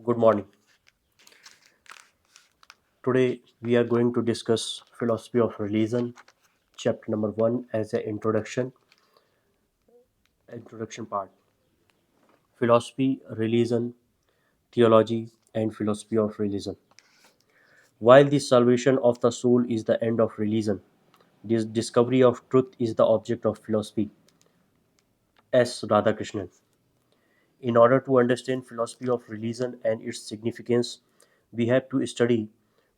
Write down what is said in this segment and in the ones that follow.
Good morning. Today we are going to discuss philosophy of religion, chapter number 1 as an introduction part. Philosophy, religion, theology and philosophy of religion. While the salvation of the soul is the end of religion, this discovery of truth is the object of philosophy. S. Radhakrishnan. In order to understand philosophy of religion and its significance, we have to study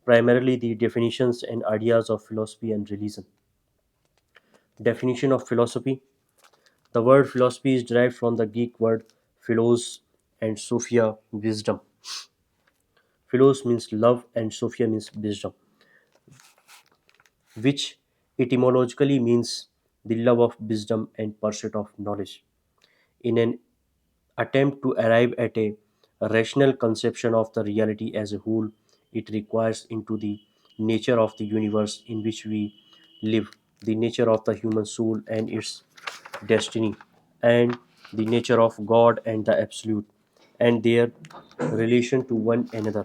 primarily the definitions and ideas of philosophy and religion. Definition of philosophy. The word philosophy is derived from the Greek word philos and sophia, wisdom. Philos means love and sophia means wisdom, which etymologically means the love of wisdom and pursuit of knowledge. In an attempt to arrive at a rational conception of the reality as a whole, it requires into the nature of the universe in which we live, the nature of the human soul and its destiny, and the nature of God and the Absolute, and their relation to one another.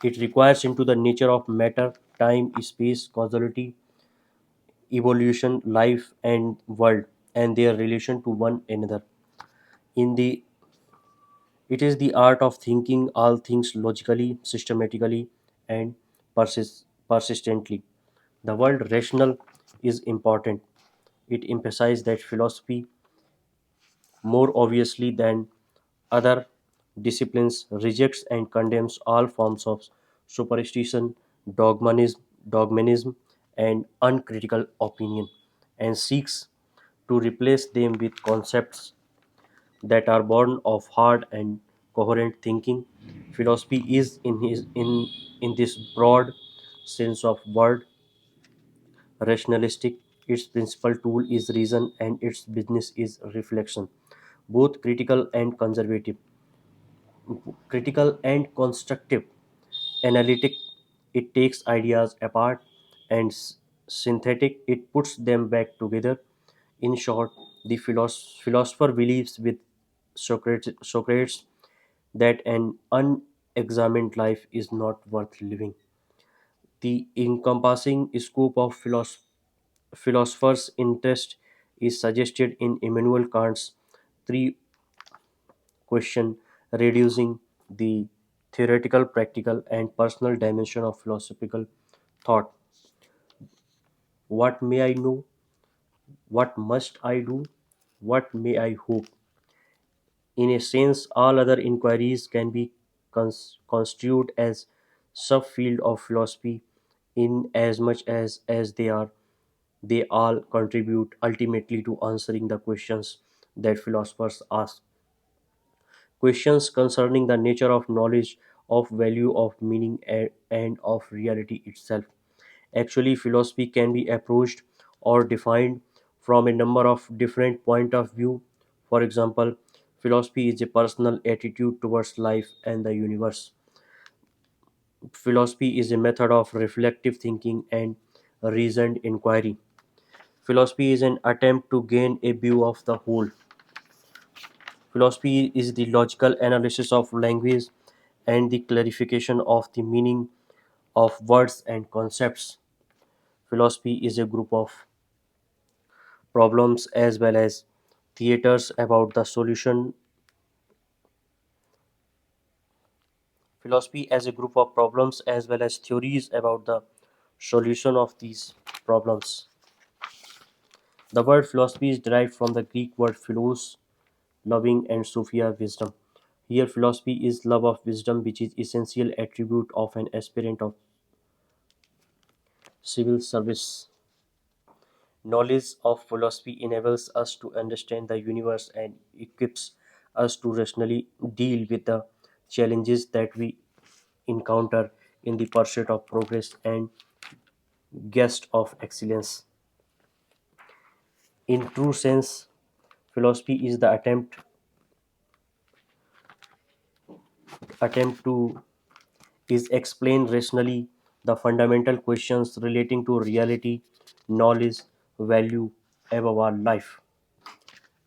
It requires into the nature of matter, time, space, causality, evolution, life, and world, and their relation to one another. In the It is the art of thinking all things logically, systematically, and persistently. The word rational is important. It emphasizes that philosophy, more obviously than other disciplines, rejects and condemns all forms of superstition, dogmatism, and uncritical opinion, and seeks to replace them with concepts that are born of hard and coherent thinking. Philosophy is, in this broad sense of word, rationalistic. Its principal tool is reason, and its business is reflection, both critical and constructive. Analytic, it takes ideas apart, and synthetic, it puts them back together. In short, the philosopher believes with Socrates that an unexamined life is not worth living. The encompassing scope of philosopher's interest is suggested in Immanuel Kant's three question, reducing the theoretical, practical, and personal dimension of philosophical thought. What may I know? What must I do? What may I hope? In a sense, all other inquiries can be construed as subfield of philosophy in as much as they all contribute ultimately to answering the questions that philosophers ask. Questions concerning the nature of knowledge, of value, of meaning, and of reality itself. Actually, philosophy can be approached or defined from a number of different point of view. For example, philosophy is a personal attitude towards life and the universe. Philosophy is a method of reflective thinking and reasoned inquiry. Philosophy is an attempt to gain a view of the whole. Philosophy is the logical analysis of language and the clarification of the meaning of words and concepts. Philosophy is a group of problems as well as theaters about the solution. Philosophy as a group of problems as well as theories about the solution of these problems. The word philosophy is derived from the Greek word philos, loving, and sophia, wisdom. Here, philosophy is love of wisdom, which is essential attribute of an aspirant of civil service. Knowledge of philosophy enables us to understand the universe and equips us to rationally deal with the challenges that we encounter in the pursuit of progress and quest of excellence. In true sense, philosophy is the attempt to is explain rationally the fundamental questions relating to reality, knowledge, value, above all life.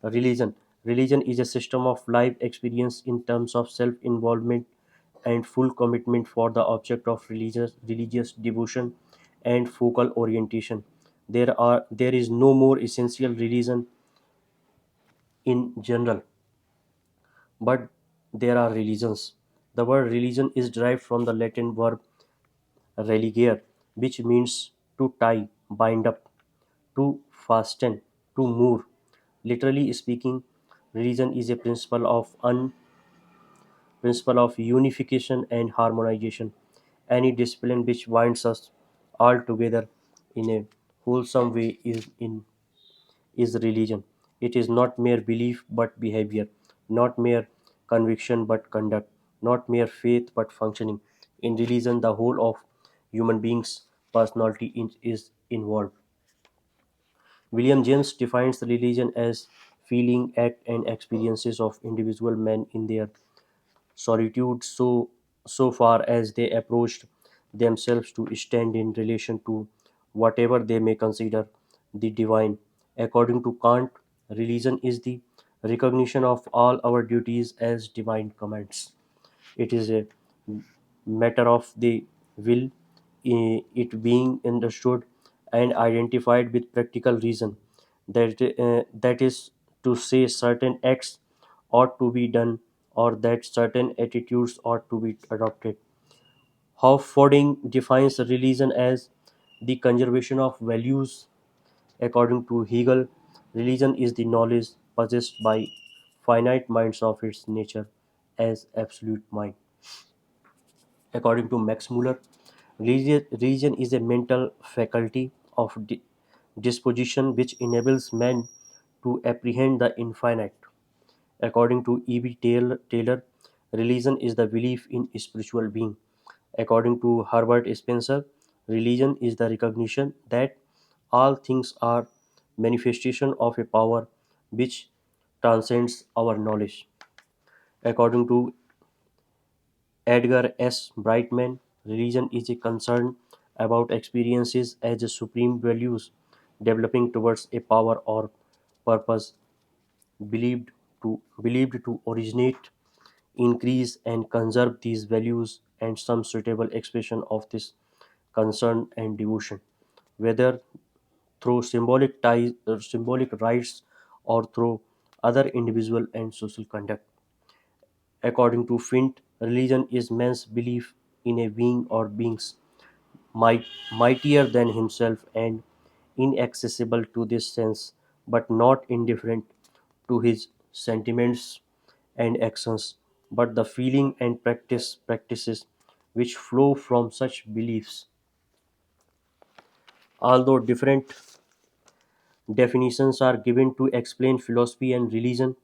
Religion. Religion is a system of life experience in terms of self involvement and full commitment for the object of religious devotion and focal orientation. There is no more essential religion in general, but there are religions. The word religion is derived from the Latin verb religare, which means to tie, bind up, to fasten, to move. Literally speaking, religion is a principle of unification and harmonization. Any discipline which binds us all together in a wholesome way is religion. It is not mere belief but behavior, not mere conviction but conduct, not mere faith but functioning. In religion, the whole of human beings' personality is involved. William James defines religion as feeling, act, and experiences of individual men in their solitude so far as they approached themselves to stand in relation to whatever they may consider the divine. According to Kant, religion is the recognition of all our duties as divine commands. It is a matter of the will, it being understood and identified with practical reason. That is to say, certain acts ought to be done or that certain attitudes ought to be adopted. Hofoding defines religion as the conservation of values. According to Hegel, religion is the knowledge possessed by finite minds of its nature as absolute mind. According to Max Muller, religion is a mental faculty of disposition which enables man to apprehend the infinite. According to Taylor, religion is the belief in spiritual being. According to Herbert Spencer, religion is the recognition that all things are manifestation of a power which transcends our knowledge. According to Edgar S. Brightman, religion is a concern about experiences as a supreme values developing towards a power or purpose believed believed to originate, increase, and conserve these values, and some suitable expression of this concern and devotion, whether through symbolic rites or through other individual and social conduct. According to Fint, religion is man's belief in a being or beings mightier than himself and inaccessible to this sense, but not indifferent to his sentiments and actions, but the feeling and practices which flow from such beliefs. Although different definitions are given to explain philosophy and religion,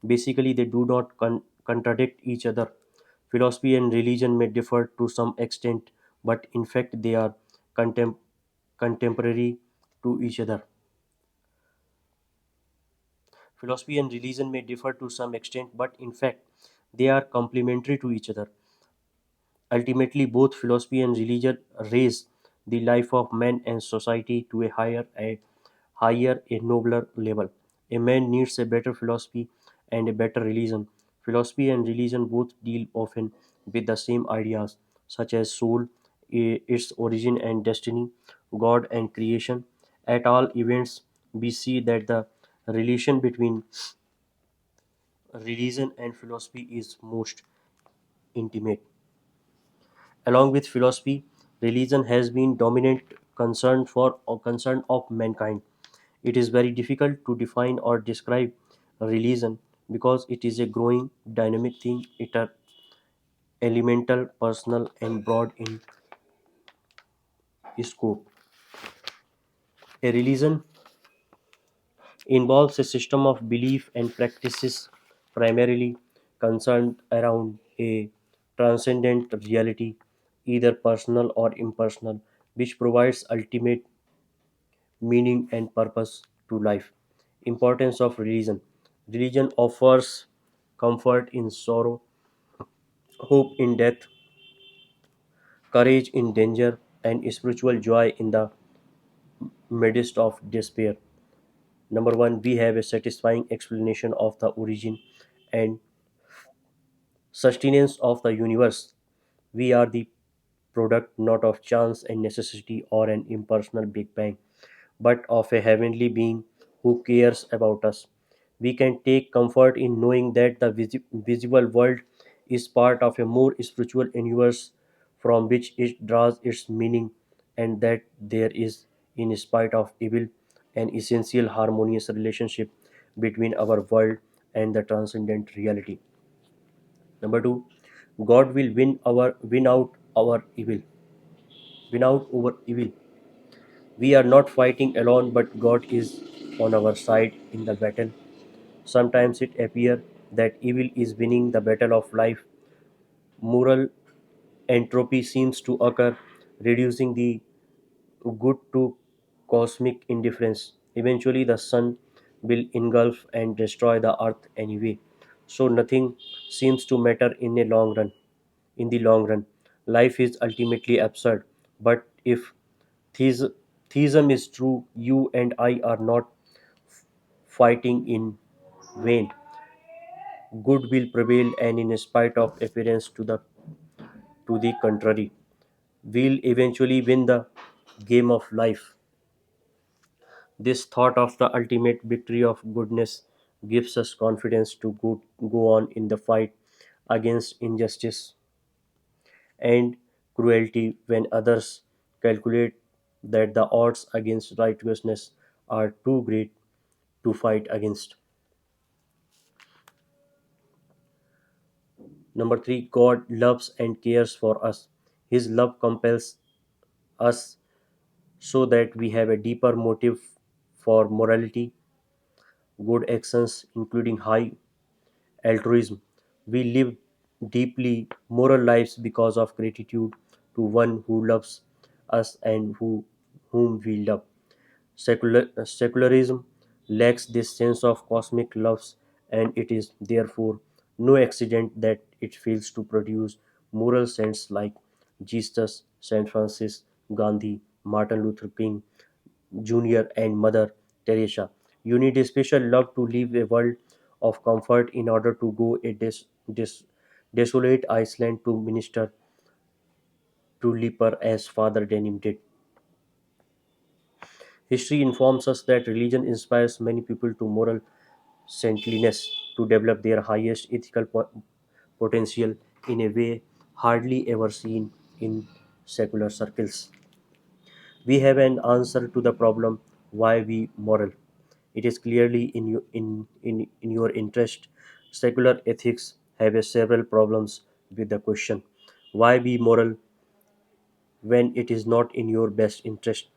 basically they do not contradict each other. Philosophy and religion may differ to some extent, but in fact they are contem- contemporary to each other. Philosophy and religion may differ to some extent, but in fact they are complementary to each other. Ultimately, both philosophy and religion raise the life of man and society to a nobler level. A man needs a better philosophy and a better religion. Philosophy and religion both deal often with the same ideas, such as soul, its origin and destiny, God and creation. At all events, we see that the relation between religion and philosophy is most intimate. Along with philosophy, religion has been dominant concern of mankind. It is very difficult to define or describe religion because it is a growing, dynamic thing. It are elemental, personal, and broad in scope. A religion involves a system of belief and practices primarily concerned around a transcendent reality, either personal or impersonal, which provides ultimate meaning and purpose to life. Importance of religion. Religion offers comfort in sorrow, hope in death, courage in danger, and spiritual joy in the midst of despair. Number one, we have a satisfying explanation of the origin and sustenance of the universe. We are the product not of chance and necessity or an impersonal Big Bang, but of a heavenly being who cares about us. We can take comfort in knowing that the visible world is part of a more spiritual universe from which it draws its meaning, and that there is, in spite of evil, an essential harmonious relationship between our world and the transcendent reality. Number two, God will win out our evil, win out over evil. We are not fighting alone, but God is on our side in the battle. Sometimes it appears that evil is winning the battle of life. Moral entropy seems to occur, reducing the good to cosmic indifference. Eventually, the sun will engulf and destroy the earth anyway. So nothing seems to matter in a long run. In the long run, life is ultimately absurd. But if theis- theism is true, you and I are not fighting in vain. Good will prevail, and in spite of appearance to the contrary, we'll eventually win the game of life. This thought of the ultimate victory of goodness gives us confidence to go on in the fight against injustice and cruelty when others calculate that the odds against righteousness are too great to fight against. Number three, God loves and cares for us. His love compels us so that we have a deeper motive for morality, good actions, including high altruism. We live deeply moral lives because of gratitude to one who loves us and whom we love. Secularism lacks this sense of cosmic loves, and it is therefore no accident that it fails to produce moral saints like Jesus, Saint Francis, Gandhi, Martin Luther King Jr., and Mother Teresa. You need a special love to live a world of comfort in order to go a desolate Iceland to minister to leper as Father Denim did. History informs us that religion inspires many people to moral saintliness, to develop their highest ethical potential in a way hardly ever seen in secular circles. We have an answer to the problem why we moral. It is clearly in your interest. Secular ethics have a several problems with the question why be moral when it is not in your best interest,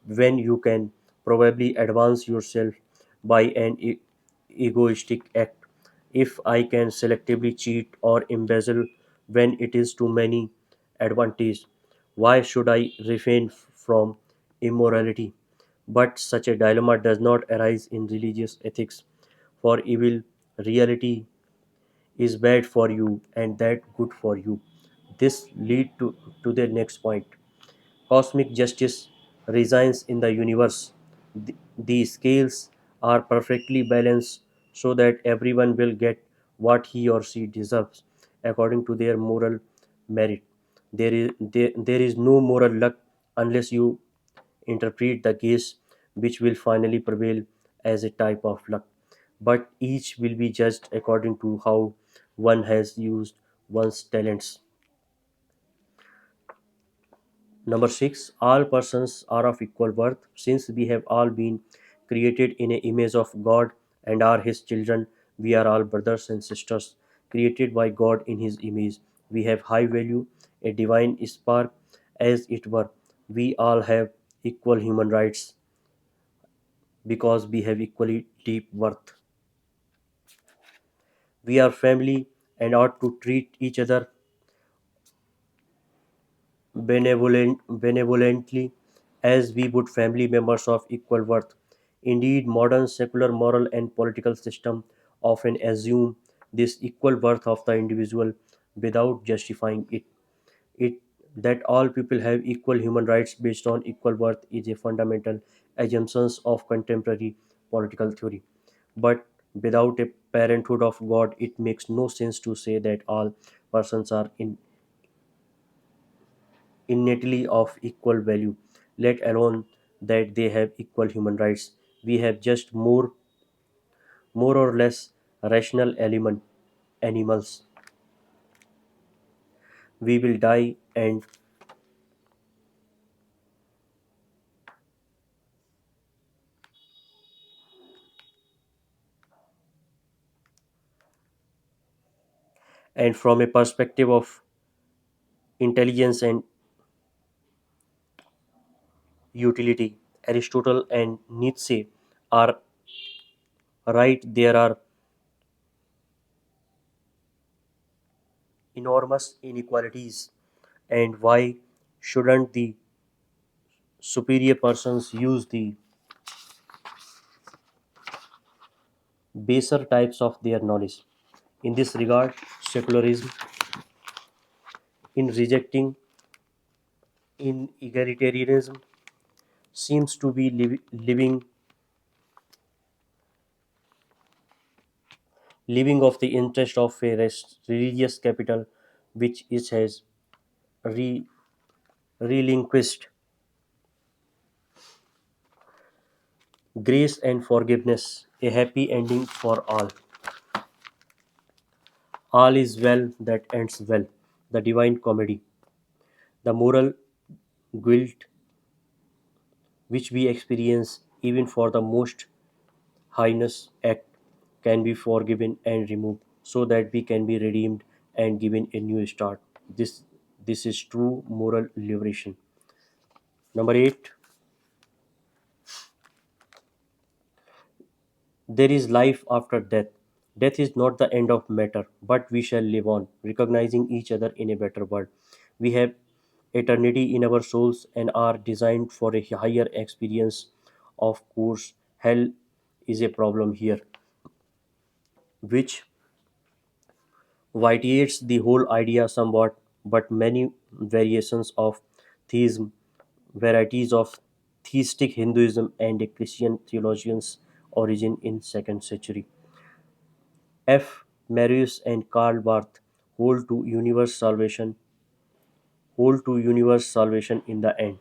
when you can probably advance yourself by an egoistic act. If I can selectively cheat or embezzle when it is to many advantage, why should I refrain from immorality? But such a dilemma does not arise in religious ethics. For evil, reality is bad for you and that good for you. This lead to the next point. Cosmic justice resides in the universe. The scales are perfectly balanced so that everyone will get what he or she deserves according to their moral merit. There is no moral luck unless you interpret the case, which will finally prevail as a type of luck. But each will be judged according to how one has used one's talents. Number six, all persons are of equal worth. Since we have all been created in an image of God and are His children, we are all brothers and sisters created by God in His image. We have high value, a divine spark, as it were. We all have equal human rights because we have equally deep worth. We are family and ought to treat each other benevolently as we would family members of equal worth. Indeed, modern secular moral and political system often assume this equal worth of the individual without justifying it. It that all people have equal human rights based on equal worth is a fundamental assumption of contemporary political theory. But without a parenthood of God, it makes no sense to say that all persons are innately of equal value, let alone that they have equal human rights. We have just more or less rational element animals. We will die, and from a perspective of intelligence and utility, Aristotle and Nietzsche are right. There are enormous inequalities, and why shouldn't the superior persons use the baser types of their knowledge? In this regard, secularism, in rejecting in egalitarianism, seems to be living of the interest of a religious capital which it has re- relinquished. Grace and forgiveness, a happy ending for all. All is well that ends well. The Divine Comedy. The moral guilt which we experience even for the most heinous act can be forgiven and removed so that we can be redeemed and given a new start. This is true moral liberation. Number 8, there is life after death. Death is not the end of matter, but we shall live on, recognizing each other in a better world. We have eternity in our souls and are designed for a higher experience. Of course, hell is a problem here, which vitiates the whole idea somewhat, but many variations of theism, varieties of theistic Hinduism and a Christian theologian's origin in 2nd century. F. Marius and Karl Barth hold to universe salvation in the end.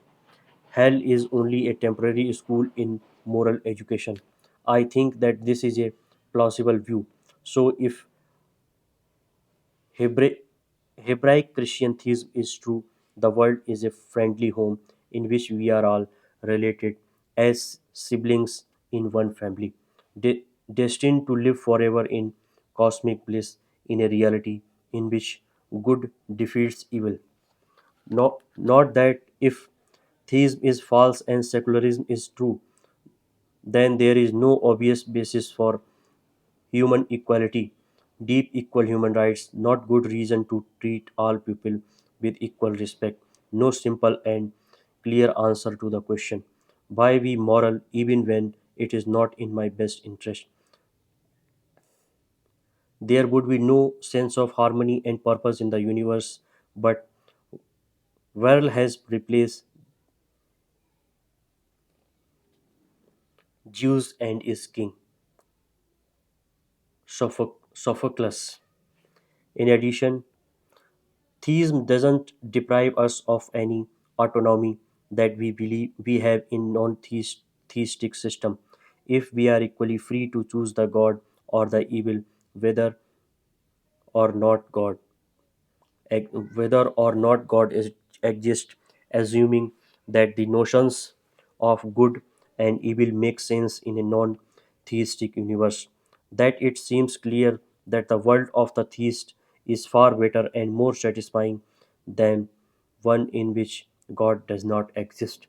Hell is only a temporary school in moral education. I think that this is a plausible view. So if Hebra- Hebraic Christian theism is true, the world is a friendly home in which we are all related as siblings in one family, destined to live forever in cosmic bliss in a reality in which good defeats evil. Not that if theism is false and secularism is true, then there is no obvious basis for human equality, deep equal human rights, not good reason to treat all people with equal respect. No simple and clear answer to the question why we moral even when it is not in my best interest. There would be no sense of harmony and purpose in the universe, but world has replaced Zeus and his king, Sophocles. In addition, theism doesn't deprive us of any autonomy that we believe we have in non-theistic system. If we are equally free to choose the God or the evil, whether or not God, whether or not God exists, assuming that the notions of good and evil make sense in a non-theistic universe, that it seems clear that the world of the theist is far better and more satisfying than one in which God does not exist.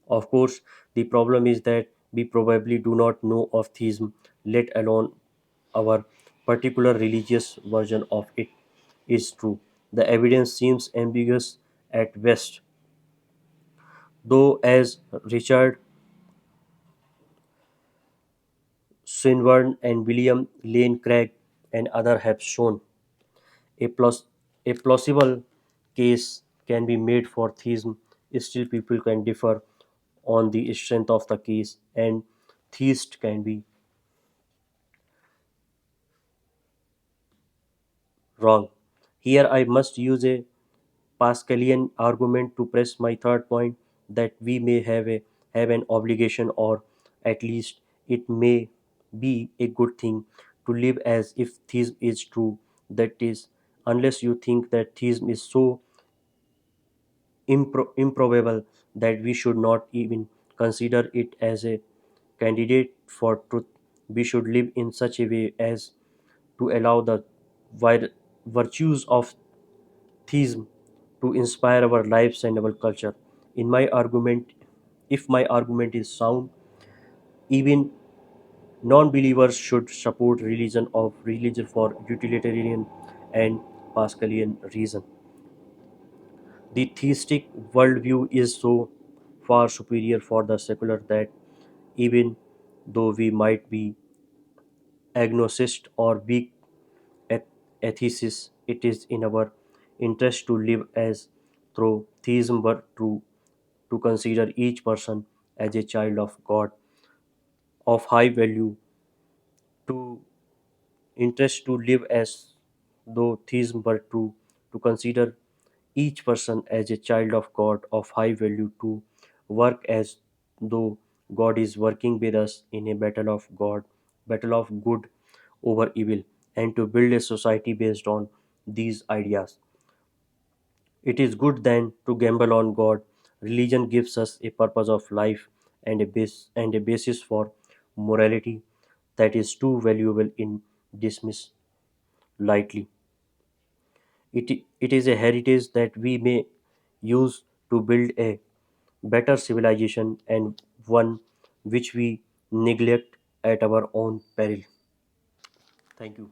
Of course, the problem is that we probably do not know of theism, let alone our particular religious version of it is true. The evidence seems ambiguous at best, though, as Richard Swinburne and William Lane Craig and others have shown, a, a plausible case can be made for theism. Still, people can differ on the strength of the case, and theist can be wrong. Here I must use a Pascalian argument to press my third point that we may have an obligation, or at least it may be a good thing, to live as if theism is true. That is, unless you think that theism is so improbable that we should not even consider it as a candidate for truth, we should live in such a way as to allow the vir- virtues of theism to inspire our lives and our culture. In my argument, if my argument is sound, even non-believers should support religion for utilitarian and Pascalian reason. The theistic worldview is so far superior for the secular that even though we might be agnostics or weak atheists, it is in our interest to live as through theism were true, to consider each person as a child of God of high value, to interest to live as though theism were true, to consider each person as a child of God of high value, to work as though God is working with us in a battle of good over evil, and to build a society based on these ideas. It is good then to gamble on God. Religion gives us a purpose of life and a basis for morality that is too valuable in dismiss lightly. It is a heritage that we may use to build a better civilization, and one which we neglect at our own peril. Thank you.